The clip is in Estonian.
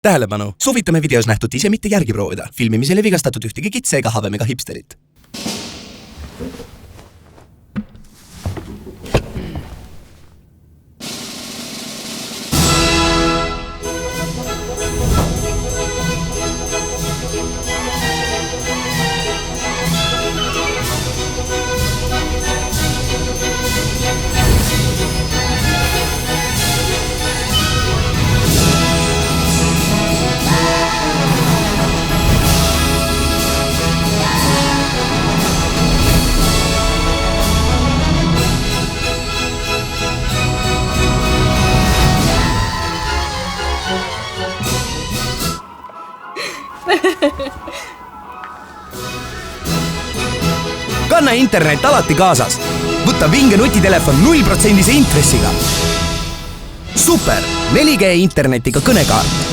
Tähelepanu! Soovitame videos nähtut ise mitte järgi proovida. Filmimisel ei vigastatud ühtegi kitse ega habemega hipsterit. Kanna internet alati kaasas. Võta vinge nutitelefon 0% intressiga. Super! 4G internetiga kõnekaart.